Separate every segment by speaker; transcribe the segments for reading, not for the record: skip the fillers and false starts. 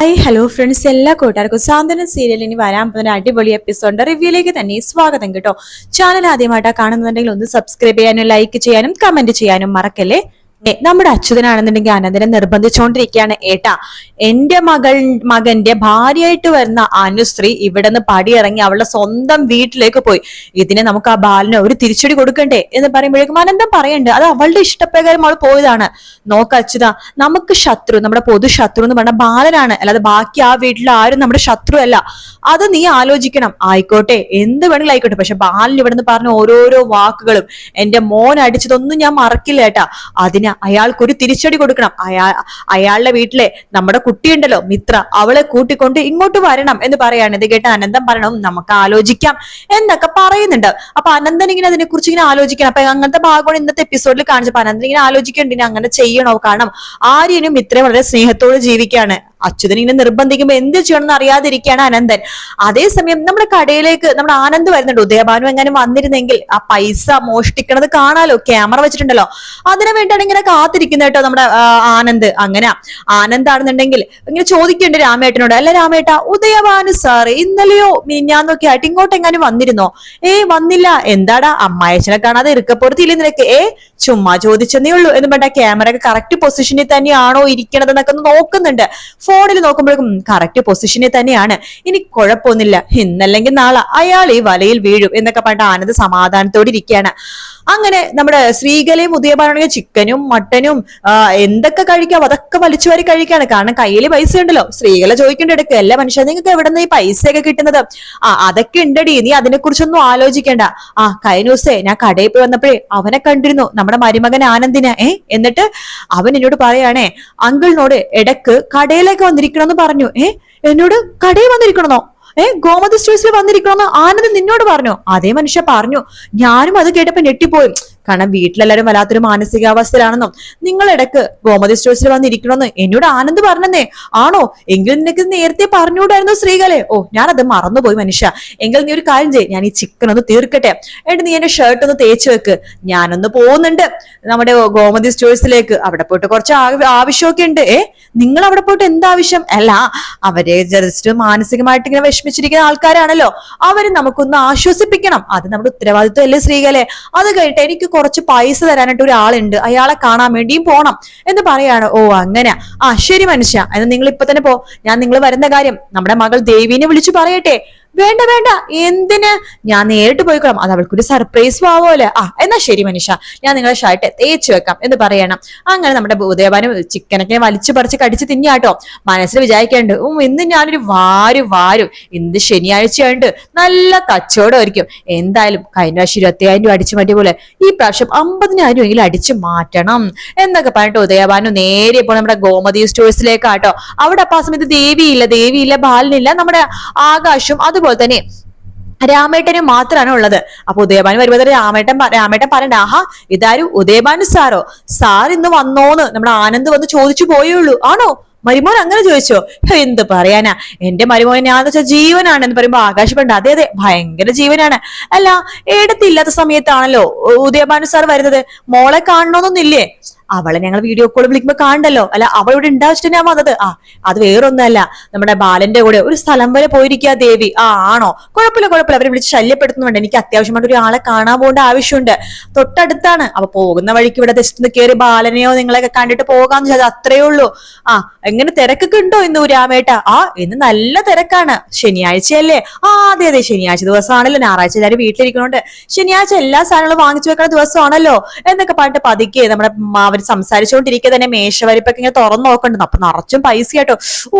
Speaker 1: Hi hello friends, എല്ലാ കൂട്ടുകാർക്കും സാന്ത്വനം serial ഇനി വരാൻ പോകുന്ന അടിപൊളി എപ്പിസോഡിന്റെ റിവ്യൂയിലേക്ക് തന്നെ സ്വാഗതം കേട്ടോ. ചാനൽ ആദ്യമായിട്ടാണ് കാണുന്നുണ്ടെങ്കിൽ ഒന്ന് സബ്സ്ക്രൈബ് ചെയ്യാനും ലൈക്ക് ചെയ്യാനും കമന്റ് ചെയ്യാനും മറക്കല്ലേ. നമ്മുടെ അച്യുതനാണെന്നുണ്ടെങ്കിൽ അനന്തനെ നിർബന്ധിച്ചുകൊണ്ടിരിക്കുകയാണ്. ഏട്ടാ, എന്റെ മകന്റെ ഭാര്യയായിട്ട് വരുന്ന അനുശ്രീ ഇവിടെ നിന്ന് പടിയിറങ്ങി അവളുടെ സ്വന്തം വീട്ടിലേക്ക് പോയി. ഇതിനെ നമുക്ക് ആ ബാലന് ഒരു തിരിച്ചടി കൊടുക്കണ്ടേ എന്ന് പറയുമ്പോഴേക്കും അനന്തം പറയണ്ട് അത് അവളുടെ ഇഷ്ടപ്രകാരം അവൾ പോയതാണ്. നോക്ക അച്യുത, നമുക്ക് ശത്രു, നമ്മുടെ പൊതു ശത്രു എന്ന് പറഞ്ഞ ബാലനാണ്, അല്ലാതെ ബാക്കി ആ വീട്ടിൽ ആരും നമ്മുടെ ശത്രു അല്ല. അത് നീ ആലോചിക്കണം. ആയിക്കോട്ടെ, എന്ത് വേണമെങ്കിലും ആയിക്കോട്ടെ, പക്ഷെ ബാലൻ ഇവിടെ നിന്ന് പറഞ്ഞ ഓരോരോ വാക്കുകളും എന്റെ മോൻ അടിച്ചതൊന്നും ഞാൻ മറക്കില്ല ഏട്ടാ. അതിന് അയാൾക്കൊരു തിരിച്ചടി കൊടുക്കണം. അയാളുടെ വീട്ടിലെ നമ്മുടെ കുട്ടിയുണ്ടല്ലോ മിത്ര, അവളെ കൂട്ടിക്കൊണ്ട് ഇങ്ങോട്ട് വരണം എന്ന് പറയാണ്. ഇത് കേട്ട് അനന്തം പറയണം നമുക്ക് ആലോചിക്കാം എന്നൊക്കെ പറയുന്നുണ്ട്. അപ്പൊ അനന്തൻ ഇങ്ങനെ അതിനെ കുറിച്ച് ഇങ്ങനെ ആലോചിക്കണം. അപ്പൊ അങ്ങനത്തെ ഭാഗമാണ് ഇന്നത്തെ എപ്പിസോഡിൽ കാണിച്ചപ്പോ അനന്തൻ ഇങ്ങനെ ആലോചിക്കേണ്ടി അങ്ങനെ ചെയ്യണോ. കാരണം ആര്യനും മിത്രയും വളരെ സ്നേഹത്തോടെ ജീവിക്കുകയാണ്. അച്യുതൻ ഇങ്ങനെ നിർബന്ധിക്കുമ്പോ എന്ത് ചെയ്യണമെന്ന് അറിയാതിരിക്കുകയാണ് അനന്തൻ. അതേസമയം നമ്മുടെ കടയിലേക്ക് നമ്മുടെ ആനന്ദ് വരുന്നുണ്ട്. ഉദയഭാനു എങ്ങാനും വന്നിരുന്നെങ്കിൽ ആ പൈസ മോഷ്ടിക്കണത് കാണാലോ, ക്യാമറ വെച്ചിട്ടുണ്ടല്ലോ. അതിനു വേണ്ടിയാണ് ഇങ്ങനെ കാത്തിരിക്കുന്നത് കേട്ടോ നമ്മുടെ ആനന്ദ്. അങ്ങനെ ആനന്ദാണെന്നുണ്ടെങ്കിൽ ഇങ്ങനെ ചോദിക്കുന്നുണ്ട് രാമേട്ടനോട്, അല്ല രാമേട്ട, ഉദയഭാനു സാറ് ഇന്നലെയോ മിഞ്ഞാന്നൊക്കെ ആയിട്ട് ഇങ്ങോട്ട് എങ്ങാനും വന്നിരുന്നോ? വന്നില്ല. എന്താടാ അമ്മായച്ചനെ കാണാതെ ഇറുക്കപ്പുറത്തില്ലേ നിനക്ക്? ചുമ്മാ ചോദിച്ചെന്നേ ഉള്ളൂ എന്ന് പറഞ്ഞ ക്യാമറ ഒക്കെ കറക്റ്റ് പൊസിഷനിൽ തന്നെയാണോ ഇരിക്കണത് എന്നൊക്കെ ഒന്ന് നോക്കുന്നുണ്ട്. ഫോണിൽ നോക്കുമ്പോഴേക്കും കറക്റ്റ് പൊസിഷനിൽ തന്നെയാണ്. ഇനി കുഴപ്പമൊന്നുമില്ല, ഇന്നല്ലെങ്കിൽ നാളെ അയാൾ ഈ വലയിൽ വീഴും എന്നൊക്കെ പറഞ്ഞിട്ട് ആനന്ദ് സമാധാനത്തോടെ ഇരിക്കുകയാണ്. അങ്ങനെ നമ്മുടെ ശ്രീകലയും ഉദയഭാനാണെങ്കിൽ ചിക്കനും മട്ടനും എന്തൊക്കെ കഴിക്കാം അതൊക്കെ വലിച്ചു വാരി കഴിക്കാണ്. കാരണം കയ്യിൽ പൈസ ഉണ്ടല്ലോ. ശ്രീകല ചോദിക്കേണ്ട എടുക്കുക, എല്ലാ മനുഷ്യൻ നിങ്ങൾക്ക് എവിടെ നിന്ന് ഈ പൈസയൊക്കെ കിട്ടുന്നത്? അതൊക്കെ ഉണ്ടടി, നീ അതിനെ കുറിച്ചൊന്നും ആലോചിക്കേണ്ട. കഴിഞ്ഞ ദിവസേ ഞാൻ കടയിൽ പോയി വന്നപ്പോഴേ അവനെ കണ്ടിരുന്നു, നമ്മുടെ മരുമകൻ ആനന്ദിനെ. എന്നിട്ട് അവൻ എന്നോട് പറയാണേ, അങ്കിളിനോട് ഇടക്ക് കടയിലേക്ക് വന്നിരിക്കണമെന്ന് പറഞ്ഞു. എന്നോട് കടയിൽ വന്നിരിക്കണമെന്നോ? ഗോമതി സ്റ്റോഴ്സിൽ വന്നിരിക്കണമെന്ന് ആനന്ദ് നിന്നോട് പറഞ്ഞു? അതേ മനുഷ്യ പറഞ്ഞു. ഞാനും അത് കേട്ടപ്പോ ഞെട്ടിപ്പോയി. കാരണം വീട്ടിലെല്ലാരും വല്ലാത്തൊരു മാനസികാവസ്ഥയിലാണെന്നും നിങ്ങൾ ഇടക്ക് ഗോമതി സ്റ്റോഴ്സിൽ വന്നിരിക്കണമെന്ന് എന്നോട് ആനന്ദ് പറഞ്ഞെന്നേ. ആണോ? എങ്കിൽ നിനക്ക് നേരത്തെ പറഞ്ഞുകൂടായിരുന്നു ശ്രീകലെ. ഞാനത് മറന്നുപോയി മനുഷ്യ. എങ്കിൽ നീ ഒരു കാര്യം ചെയ്യ്, ഞാൻ ഈ ചിക്കൻ ഒന്ന് തീർക്കട്ടെ, എന്നിട്ട് നീ എന്റെ ഷർട്ട് ഒന്ന് തേച്ച് വെക്ക്. ഞാനൊന്ന് പോകുന്നുണ്ട് നമ്മുടെ ഗോമതി സ്റ്റോഴ്സിലേക്ക്. അവിടെ പോയിട്ട് കുറച്ച് ആവശ്യമൊക്കെ ഉണ്ട്. നിങ്ങൾ അവിടെ പോയിട്ട് എന്താവശ്യം? അല്ല, അവരെ ജസ്റ്റ് മാനസികമായിട്ട് ഇങ്ങനെ വിഷമിച്ചിരിക്കുന്ന ആൾക്കാരാണല്ലോ, അവര് നമുക്കൊന്ന് ആശ്വസിപ്പിക്കണം. അത് നമ്മുടെ ഉത്തരവാദിത്വം അല്ലേ ശ്രീകലെ? അത് കഴിഞ്ഞിട്ട് എനിക്ക് കുറച്ച് പൈസ തരാനായിട്ട് ഒരാളുണ്ട്, അയാളെ കാണാൻ വേണ്ടിയും പോണം എന്ന് പറയാണ്. അങ്ങനെ. ശരി മനുഷ്യ, എന്ന് നിങ്ങൾ ഇപ്പൊ തന്നെ പോ. ഞാൻ നിങ്ങൾ വരുന്ന കാര്യം നമ്മുടെ മകൾ ദേവീനെ വിളിച്ചു പറയട്ടെ? വേണ്ട വേണ്ട, എന്തിന്? ഞാൻ നേരിട്ട് പോയിക്കോളാം, അത് അവൾക്കൊരു സർപ്രൈസ് ആവുമല്ലേ. എന്നാ ശരി മനുഷ്യ, ഞാൻ നിങ്ങളെ ഷർട്ട് തേച്ച് വെക്കാം എന്ന് പറയണം. അങ്ങനെ നമ്മുടെ ഉദയഭാനു ചിക്കനൊക്കെ വലിച്ചു പറിച്ച് കടിച്ച് തിന്നാട്ടോ. മനസ്സിൽ വിചാരിക്കാണ്ട് ഇന്ന് ഞാനൊരു വാരും ഇന്ന് ശനിയാഴ്ചയായിട്ട് നല്ല കച്ചവടമായിരിക്കും. എന്തായാലും കഴിഞ്ഞ പ്രാവശ്യം 20,000 രൂപ അടിച്ചു മാറ്റിയ പോലെ ഈ പ്രാവശ്യം 50,000 എങ്കിലും അടിച്ചു മാറ്റണം എന്നൊക്കെ പറഞ്ഞിട്ട് ഉദയഭാനു നേരെ ഇപ്പോൾ നമ്മുടെ ഗോമതി സ്റ്റോഴ്സിലേക്കാട്ടോ. അവിടെ അപ്പൊ ആ സമയത്ത് ദേവിയില്ല ബാലനില്ല, നമ്മുടെ ആകാശും അതുപോലെ തന്നെ രാമേട്ടനും മാത്രമാണ് ഉള്ളത്. അപ്പൊ ഉദയഭാനു വരുമ്പോൾ രാമേട്ടൻ പറയണ്ട, ഇതാരും ഉദയഭാനു സാറോ? സാർ ഇന്ന് വന്നോന്ന് നമ്മുടെ ആനന്ദ് വന്ന് ചോദിച്ചു പോയുള്ളൂ. ആണോ? മരുമോൻ അങ്ങനെ ചോദിച്ചോ? എന്ത് പറയാനാ, എന്റെ മരുമോൻ ഞാന്ന് വെച്ചാൽ ജീവനാണ് എന്ന് പറയുമ്പോ ആകാശ് പണ്ട് അതെ ഭയങ്കര ജീവനാണ്. അല്ല, ഏടത്തില്ലാത്ത സമയത്താണല്ലോ ഉദയഭാനു സാർ വരുന്നത്. മോളെ കാണണമെന്നൊന്നില്ലേ? അവളെ ഞങ്ങൾ വീഡിയോ കോൾ വിളിക്കുമ്പോ കാണണ്ടല്ലോ. അല്ല, അവൾ ഇവിടെ ഉണ്ടാവിച്ചിട്ട് ഞാൻ വന്നത്. അത് വേറൊന്നല്ല, നമ്മുടെ ബാലന്റെ കൂടെ ഒരു സ്ഥലം വരെ പോയിരിക്കുക ദേവി. ആണോ? കുഴപ്പമില്ല, അവരെ വിളിച്ച് ശല്യപ്പെടുത്തുന്നുണ്ട്. എനിക്ക് അത്യാവശ്യമായിട്ട് ഒരാളെ കാണാൻ പോകേണ്ട ആവശ്യമുണ്ട്, തൊട്ടടുത്താണ്. അപ്പൊ പോകുന്ന വഴിക്ക് ഇവിടെ ജസ്റ്റ് കയറി ബാലനെയോ നിങ്ങളെയൊക്കെ കണ്ടിട്ട് പോകാന്ന് ചോദിച്ചാൽ അത്രേ ഉള്ളൂ. എങ്ങനെ തിരക്കൊക്കെ ഉണ്ടോ ഇന്ന് രാമേട്ട? ഇന്ന് നല്ല തിരക്കാണ്. ശനിയാഴ്ചയല്ലേ? അതെ ശനിയാഴ്ച ദിവസമാണല്ലോ. ഞായറാഴ്ച എല്ലാവരും വീട്ടിലിരിക്കണോണ്ട് ശനിയാഴ്ച എല്ലാ സാധനങ്ങളും വാങ്ങിച്ചു വെക്കുന്ന ദിവസമാണല്ലോ എന്നൊക്കെ പറഞ്ഞിട്ട് പതുക്കെ നമ്മുടെ അവർ സംസാരിച്ചുകൊണ്ടിരിക്കുക തന്നെ മേശവരിപ്പൊക്കെ ഇങ്ങനെ തുറന്നു നോക്കണ്ടു. അപ്പൊ നിറച്ചും പൈസ കേട്ടോ.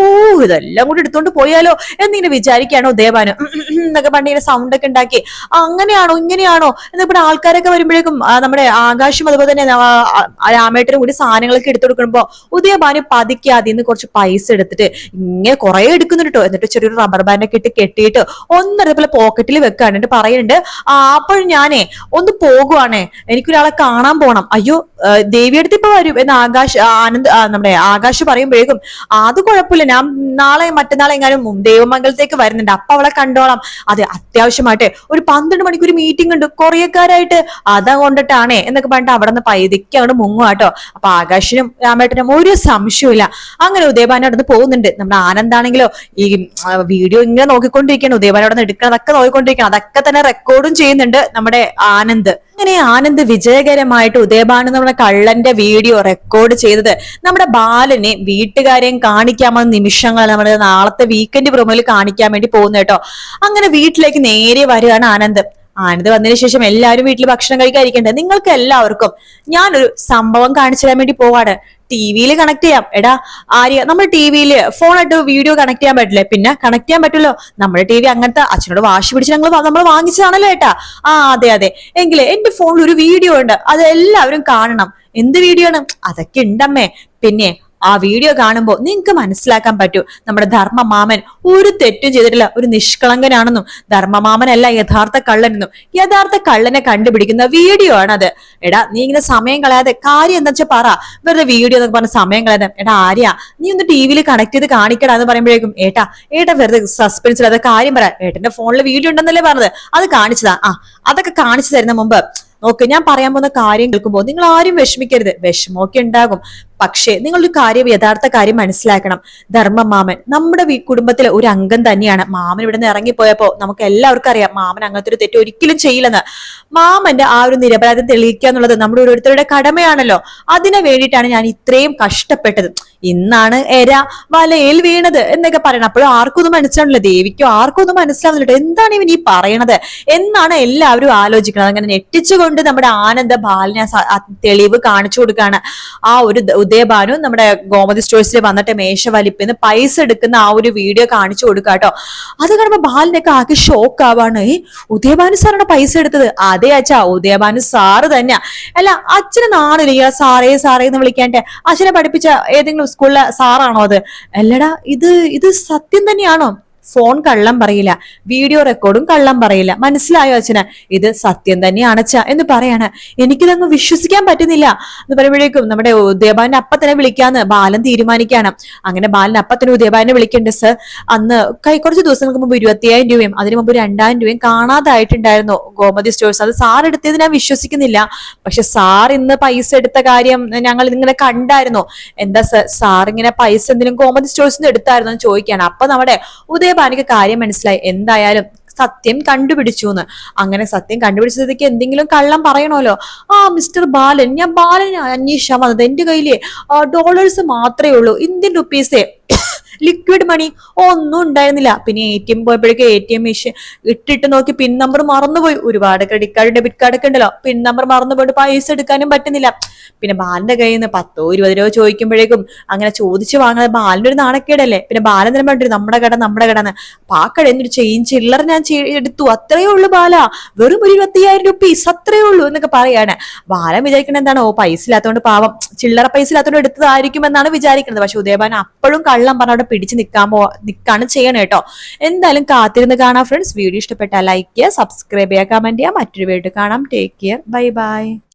Speaker 1: ഇതെല്ലാം കൂടി എടുത്തോണ്ട് പോയാലോ എന്നിങ്ങനെ വിചാരിക്കുകയാണോ ഉദയഭാനു എന്നൊക്കെ പറഞ്ഞ ഇങ്ങനെ സൗണ്ട് ഒക്കെ ഉണ്ടാക്കി. അങ്ങനെയാണോ ഇങ്ങനെയാണോ എന്നൊക്കെ ആൾക്കാരൊക്കെ വരുമ്പോഴേക്കും നമ്മുടെ ആകാശം അതുപോലെ തന്നെ രാമേട്ടനും കൂടി സാധനങ്ങളൊക്കെ എടുത്തു കൊടുക്കുമ്പോ ഉദയഭാനു പതുക്കെ അതിൽ നിന്ന് കുറച്ച് പൈസ എടുത്തിട്ട് ഇങ്ങനെ കുറെ എടുക്കുന്നുണ്ട് കേട്ടോ. എന്നിട്ട് ചെറിയൊരു റബ്ബർ ബാൻഡൊക്കെ ഇട്ട് കെട്ടിയിട്ട് ഒന്നതുപോലെ പോക്കറ്റിൽ വെക്കാണ്. എന്നിട്ട് പറയുന്നുണ്ട്, അപ്പോൾ ഞാനേ ഒന്ന് പോകുവാണേ, എനിക്കൊരാളെ കാണാൻ പോണം. അയ്യോ ദേവിയുടെ അടുത്ത് ഇപ്പൊ വരും എന്ന് നമ്മുടെ ആകാശ് പറയുമ്പോഴേക്കും അത് കുഴപ്പമില്ല, ഞാൻ നാളെ മറ്റന്നാളെ എങ്ങാനും ദേവമംഗലത്തേക്ക് വരുന്നുണ്ട്, അപ്പൊ അവളെ കണ്ടോളാം. അതെ, അത്യാവശ്യമായിട്ട് ഒരു 12 മണിക്കൂർ മീറ്റിംഗ് ഉണ്ട് കൊറിയക്കാരായിട്ട്, അതാ കൊണ്ടിട്ടാണേ എന്നൊക്കെ പറഞ്ഞിട്ട് അവിടെ നിന്ന് പൈതിക്ക് അങ്ങോട്ട് മുങ്ങുവാട്ടോ. അപ്പൊ ആകാശിനും രാമേട്ടനും ഒരു സംശയമില്ല. അങ്ങനെ ഉദയഭാനു അവിടെ നിന്ന് പോകുന്നുണ്ട്. നമ്മുടെ ആനന്ദാണെങ്കിലോ ഈ വീഡിയോ ഇങ്ങനെ നോക്കിക്കൊണ്ടിരിക്കണം, ഉദയഭാനു അവിടെ നിന്ന് എടുക്കണതൊക്കെ നോക്കിക്കൊണ്ടിരിക്കണം, അതൊക്കെ തന്നെ റെക്കോർഡും ചെയ്യുന്നുണ്ട് നമ്മുടെ ആനന്ദ്. അങ്ങനെ ആനന്ദ് വിജയകരമായിട്ട് ഉദയഭാനു നമ്മുടെ കള്ളന്റെ വീഡിയോ റെക്കോർഡ് ചെയ്തത് നമ്മുടെ ബാലനെ വീട്ടുകാരെയും കാണിക്കാമെന്ന നിമിഷങ്ങൾ നമ്മുടെ നാളത്തെ വീക്കെൻഡ് പ്രൊമോയിൽ കാണിക്കാൻ വേണ്ടി പോകുന്നു കേട്ടോ. അങ്ങനെ വീട്ടിലേക്ക് നേരെ വരികയാണ് ആനന്ദ്. വന്നതിന് ശേഷം എല്ലാവരും വീട്ടിൽ ഭക്ഷണം കഴിക്കാതിരിക്കണ്ടേ, നിങ്ങൾക്ക് എല്ലാവർക്കും ഞാനൊരു സംഭവം കാണിച്ചു തരാൻ വേണ്ടി പോവാണ്. ടിവിയിൽ കണക്ട് ചെയ്യാം. എടാ ആര്യ, നമ്മൾ ടിവിയില് ഫോണായിട്ട് വീഡിയോ കണക്ട് ചെയ്യാൻ പറ്റില്ലേ? പിന്നെ കണക്ട് ചെയ്യാൻ പറ്റുമല്ലോ, നമ്മുടെ ടി വി അങ്ങനത്തെ അച്ഛനോട് വാശി പിടിച്ച് നമ്മൾ വാങ്ങിച്ചതാണല്ലോ ഏട്ടാ. അതെ അതെ, എങ്കിലേ എന്റെ ഫോണിൽ ഒരു വീഡിയോ ഉണ്ട്, അത് എല്ലാവരും കാണണം. എന്ത് വീഡിയോ ആണ്? അതൊക്കെ ഉണ്ടമ്മേ. പിന്നെ ആ വീഡിയോ കാണുമ്പോൾ നിങ്ങൾക്ക് മനസ്സിലാക്കാൻ പറ്റൂ നമ്മുടെ ധർമ്മമാമൻ ഒരു തെറ്റും ചെയ്തിട്ടില്ല, ഒരു നിഷ്കളങ്കനാണെന്നും ധർമ്മമാമനല്ല യഥാർത്ഥ കള്ളനെന്നും. യഥാർത്ഥ കള്ളനെ കണ്ടുപിടിക്കുന്ന വീഡിയോ ആണത്. എടാ നീ ഇങ്ങനെ സമയം കളയാതെ കാര്യം എന്താ വെച്ചാൽ പറ, വെറുതെ വീഡിയോ എന്നൊക്കെ പറഞ്ഞ സമയം കളയാതെ. എടാ ആര്യ, നീ ഒന്ന് ടിവിയിൽ കണക്ട് ചെയ്ത് കാണിക്കടാ എന്ന് പറയുമ്പോഴേക്കും ഏട്ടാ വെറുതെ സസ്പെൻസിൽ അത് കാര്യം പറ, ഏട്ടന്റെ ഫോണിൽ വീഡിയോ ഉണ്ടെന്നല്ലേ പറഞ്ഞത്, അത് കാണിച്ചതാ. അതൊക്കെ കാണിച്ചു തരുന്ന മുമ്പ് നോക്ക്, ഞാൻ പറയാൻ പോകുന്ന കാര്യം കേൾക്കുമ്പോൾ നിങ്ങൾ ആരും വിഷമിക്കരുത്. വിഷമമൊക്കെ ഉണ്ടാകും, പക്ഷേ നിങ്ങളൊരു കാര്യം, യഥാർത്ഥ കാര്യം മനസ്സിലാക്കണം. ധർമ്മമാമൻ നമ്മുടെ കുടുംബത്തിലെ ഒരു അംഗം തന്നെയാണ്. മാമൻ ഇവിടെ നിന്ന് ഇറങ്ങിപ്പോയപ്പോ നമുക്ക് എല്ലാവർക്കും അറിയാം മാമൻ അങ്ങനത്തെ ഒരു തെറ്റ് ഒരിക്കലും ചെയ്യില്ലെന്ന്. മാമന്റെ ആ ഒരു നിരപരാധം തെളിയിക്കുക എന്നുള്ളത് നമ്മുടെ ഓരോരുത്തരുടെ കടമയാണല്ലോ. അതിനു വേണ്ടിയിട്ടാണ് ഞാൻ ഇത്രയും കഷ്ടപ്പെട്ടത്. ഇന്നാണ് എര വലയിൽ വീണത് എന്നൊക്കെ പറയണം. അപ്പോഴും ആർക്കൊന്നും മനസ്സിലാവില്ല, ദേവിക്കോ ആർക്കൊന്നും മനസ്സിലാവുന്നില്ല, എന്താണ് ഇവൻ ഈ പറയണത് എന്നാണ് എല്ലാവരും ആലോചിക്കുന്നത്. അങ്ങനെ ഞെട്ടിച്ചുകൊണ്ട് നമ്മുടെ ആനന്ദ ബാലിനെ തെളിവ് കാണിച്ചു കൊടുക്കുകയാണ്. ആ ഒരു ഉദയഭാനു നമ്മുടെ ഗോമതി സ്റ്റോഴ്സിൽ വന്നിട്ട് മേശ വലിപ്പിന്ന് പൈസ എടുക്കുന്ന ആ ഒരു വീഡിയോ കാണിച്ചു കൊടുക്കുക കേട്ടോ. അത് കാണുമ്പോ ബാലിനൊക്കെ ആകെ ഷോക്ക് ആവാണ്. ഉദയഭാനു സാറാണ് പൈസ എടുത്തത്? അതെ അച്ഛാ, ഉദയഭാനു സാറ് തന്നെയാ. അല്ല അച്ഛന് നാണില്ല സാറേ എന്ന് വിളിക്കാണ്ട്? അച്ഛനെ പഠിപ്പിച്ച ഏതെങ്കിലും സ്കൂളിലെ സാറാണോ അത്? അല്ലടാ, ഇത് സത്യം തന്നെയാണോ? ഫോൺ കള്ളം പറയില്ല, വീഡിയോ റെക്കോർഡും കള്ളം പറയില്ല, മനസ്സിലായോ അച്ഛന്? ഇത് സത്യം തന്നെയാണ് അച്ഛ എന്ന് പറയാണ്. എനിക്കിതങ്ങ് വിശ്വസിക്കാൻ പറ്റുന്നില്ല എന്ന് പറയുമ്പോഴേക്കും നമ്മുടെ ഉദയഭാനെ അപ്പ തന്നെ വിളിക്കാന്ന് ബാലൻ തീരുമാനിക്കാണ്. അങ്ങനെ ബാലൻ അപ്പ തന്നെ ഉദയഭാനെ വിളിക്കണ്ട്. സർ, അന്ന് കുറച്ച് ദിവസങ്ങൾക്ക് മുമ്പ് 25,000 രൂപയും അതിനു മുമ്പ് 2,000 രൂപയും കാണാതായിട്ടുണ്ടായിരുന്നു ഗോമതി സ്റ്റോഴ്സ്. അത് സാർ എടുത്തത് ഞാൻ വിശ്വസിക്കുന്നില്ല, പക്ഷെ സാർ ഇന്ന് പൈസ എടുത്ത കാര്യം ഞങ്ങൾ ഇങ്ങനെ കണ്ടായിരുന്നു. എന്താ സാർ ഇങ്ങനെ പൈസ എന്തെങ്കിലും ഗോമതി സ്റ്റോഴ്സിൽ നിന്ന് എടുത്തായിരുന്നു എന്ന് ചോദിക്കുകയാണ്. അപ്പൊ നമ്മുടെ ഉദയഭാനിക്ക് കാര്യം മനസ്സിലായി, എന്തായാലും സത്യം കണ്ടുപിടിച്ചു എന്ന്. അങ്ങനെ സത്യം കണ്ടുപിടിച്ചതിക്ക് എന്തെങ്കിലും കള്ളം പറയണമല്ലോ. മിസ്റ്റർ ബാലൻ, ഞാൻ ബാലനെ അന്വേഷിച്ചാൽ വന്നത്, എന്റെ കയ്യില് ഡോളേഴ്സ് മാത്രമേ ഉള്ളൂ, ഇന്ത്യൻ റുപ്പീസേ, ലിക്വിഡ് മണി ഒന്നും ഉണ്ടായിരുന്നില്ല. പിന്നെ ATM പോയപ്പോഴേക്കും ATM മെഷീൻ ഇട്ടിട്ട് നോക്കി പിൻ നമ്പർ മറന്നുപോയി. ഒരുപാട് ക്രെഡിറ്റ് കാർഡ് ഡെബിറ്റ് കാർഡ് ഒക്കെ ഉണ്ടല്ലോ, പിൻ നമ്പർ മറന്നുപോയിട്ട് പൈസ എടുക്കാനും പറ്റുന്നില്ല. പിന്നെ ബാലന്റെ കയ്യിൽ നിന്ന് 10 20 രൂപ ചോദിക്കുമ്പോഴേക്കും അങ്ങനെ ചോദിച്ചു വാങ്ങുന്നത് ബാലന്റെ ഒരു നാണക്കേടല്ലേ. പിന്നെ ബാലൻ തന്നെ പറഞ്ഞു നമ്മുടെ കട അപ്പൊ ആ കട എന്നൊരു ചില്ലറ ഞാൻ എടുത്തു, അത്രയേ ഉള്ളൂ ബാല, വെറും ഒരു 25,000 റുപ്പീസ് അത്രയേ ഉള്ളൂ എന്നൊക്കെ പറയാണ്. ബാലൻ വിചാരിക്കുന്നത് എന്താണ്, പൈസ ഇല്ലാത്തതുകൊണ്ട്, പാവം ചില്ലറ പൈസ ഇല്ലാത്തതുകൊണ്ട് എടുത്തതായിരിക്കും എന്നാണ് വിചാരിക്കുന്നത്. പക്ഷെ ഉദയഭാൻ അപ്പോഴും കള്ളം പറഞ്ഞ പിടിച്ച് നിൽക്കാണ് ചെയ്യണം കേട്ടോ. എന്തായാലും കാത്തിരുന്ന് കാണാം ഫ്രണ്ട്സ്. വീഡിയോ ഇഷ്ടപ്പെട്ടാൽ ലൈക്ക് ചെയ്യുക, സബ്സ്ക്രൈബ് ചെയ്യുക, കമന്റ് ചെയ്യുക. മറ്റൊരു വീഡിയോ കാണാം. Take care, bye bye.